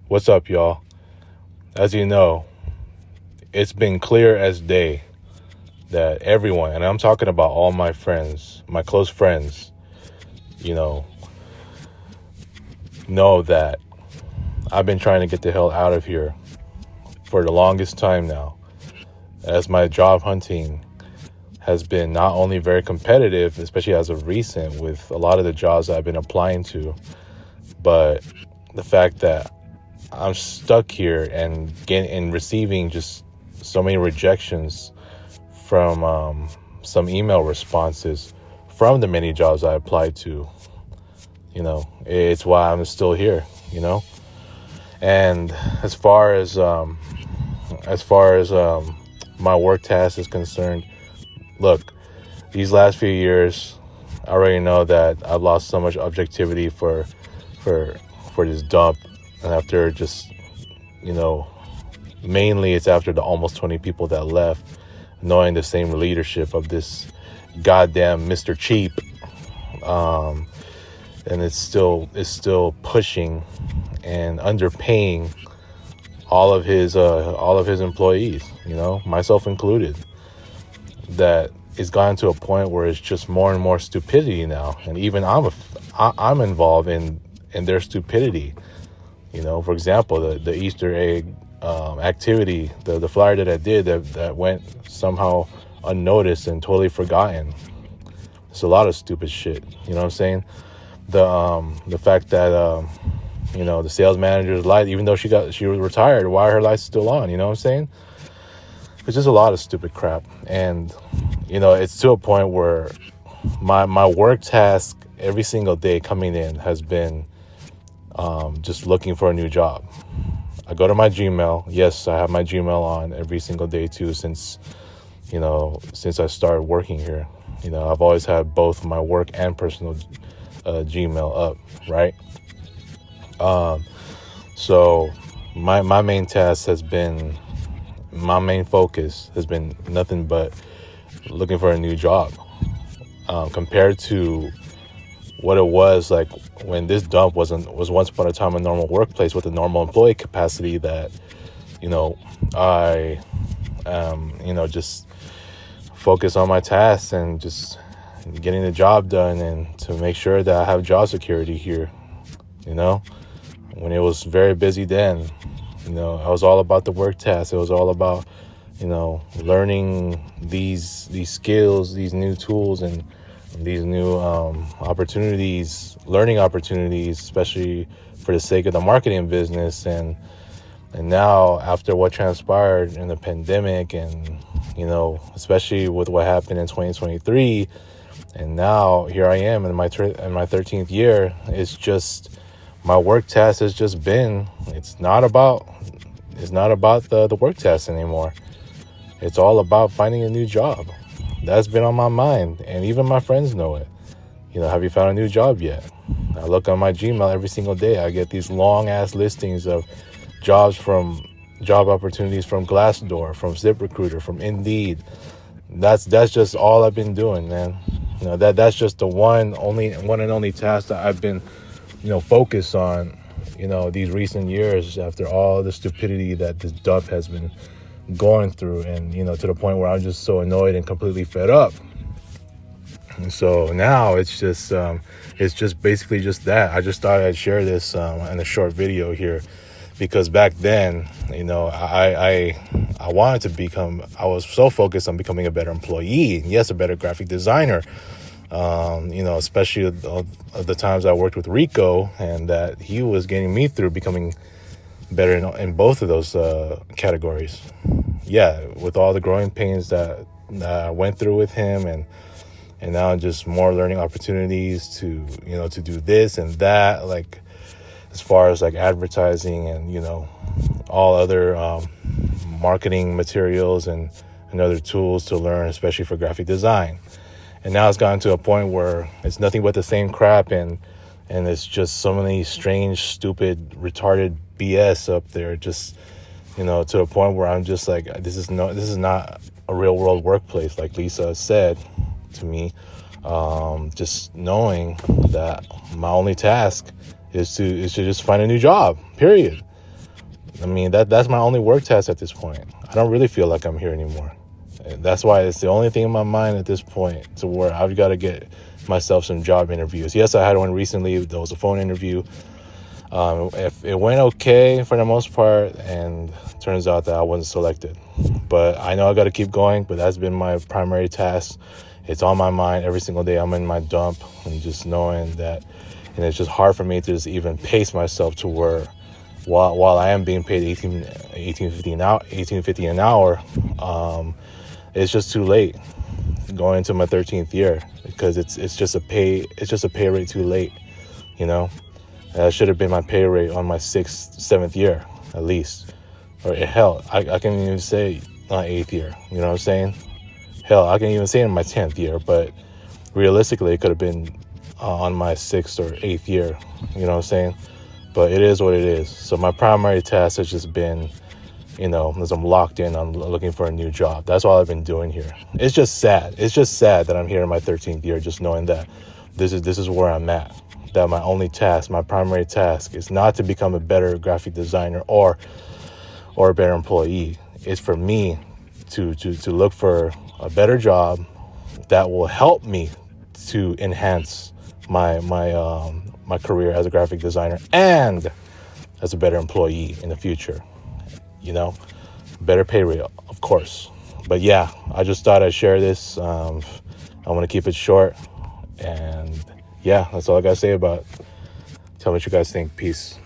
What's up, y'all? As you know, it's been clear as day that everyone, and I'm talking about all my friends, my close friends, know that I've been trying to get the hell out of here for the longest time now, as my job hunting has been not only very competitive, especially as of recent with a lot of the jobs I've been applying to, but the fact that I'm stuck here and receiving just so many rejections from some email responses from the many jobs I applied to. It's why I'm still here. And as far as my work task is concerned, look, these last few years, I already know that I've lost so much objectivity for this dump. And after just, mainly it's after the almost 20 people that left, knowing the same leadership of this goddamn Mr. Cheap. And it's still pushing and underpaying all of his employees, myself included. That it's gotten to a point where it's just more and more stupidity now. And even I'm involved in their stupidity. For example, the Easter egg activity, the flyer that I did that went somehow unnoticed and totally forgotten. It's a lot of stupid shit. You know what I'm saying? The fact that the sales manager's light, even though she was retired, why are her lights still on? You know what I'm saying? It's just a lot of stupid crap. And it's to a point where my work task every single day coming in has been just looking for a new job. I go to my Gmail. Yes, I have my Gmail on every single day too since I started working here. I've always had both my work and personal Gmail up, right? So my main task my main focus has been nothing but looking for a new job. Compared to what it was like when this dump was once upon a time a normal workplace with a normal employee capacity that, I, just focus on my tasks and just getting the job done and to make sure that I have job security here, when it was very busy then, I was all about the work tasks. It was all about, learning these skills, these new tools and these new learning opportunities, especially for the sake of the marketing business. And now after what transpired in the pandemic and, especially with what happened in 2023, and now here I am in my 13th year, it's just my work task has just been, it's not about the work task anymore. It's all about finding a new job. That's been on my mind, and even my friends know it. Have you found a new job yet? I look on my Gmail every single day. I get these long ass listings of job opportunities from Glassdoor, from ZipRecruiter, from Indeed. That's just all I've been doing, man. That's just the one and only task that I've been, focused on, these recent years after all the stupidity that this dump has been going through, and to the point where I'm just so annoyed and completely fed up. And so now it's just basically just that. I just thought I'd share this in a short video here, because back then, I wanted to I was so focused on becoming a better employee, and yes, a better graphic designer. Especially the times I worked with Rico, and that he was getting me through becoming better in both of those categories. Yeah, with all the growing pains that I went through with him, and now just more learning opportunities to do this and that, like as far as like advertising and all other marketing materials and other tools to learn, especially for graphic design. And now it's gotten to a point where it's nothing but the same crap, and it's just so many strange, stupid, retarded BS up there, just to a point where I'm just like, this is not a real world workplace, like Lisa said to me. Just knowing that my only task is to just find a new job, period. I mean, that's my only work task at this point. I don't really feel like I'm here anymore. And that's why it's the only thing in my mind at this point, to where I've got to get myself some job interviews. Yes, I had one recently. There was a phone interview. If it went okay for the most part, and turns out that I wasn't selected. But I know I got to keep going, but that's been my primary task. It's on my mind every single day. I'm in my dump and just knowing that, and it's just hard for me to just even pace myself to where, while I am being paid $18.50 an hour, it's just too late going into my 13th year, because it's just a pay rate too late, you know. That should have been my pay rate on my 6th, 7th year at least, or hell, I can even say 8th year. You know what I'm saying? Hell, I can even say in my 10th year, but realistically, it could have been on my 6th or 8th year. You know what I'm saying? But it is what it is. So my primary task has just been, as I'm locked in, I'm looking for a new job. That's all I've been doing here. It's just sad. It's just sad that I'm here in my 13th year, just knowing that this is where I'm at. That my only task, my primary task, is not to become a better graphic designer or a better employee. It's for me to look for a better job that will help me to enhance my career as a graphic designer and as a better employee in the future. Better pay rate, of course. But yeah, I just thought I'd share this. I want to keep it short, and yeah, that's all I gotta say about it. Tell me what you guys think. Peace.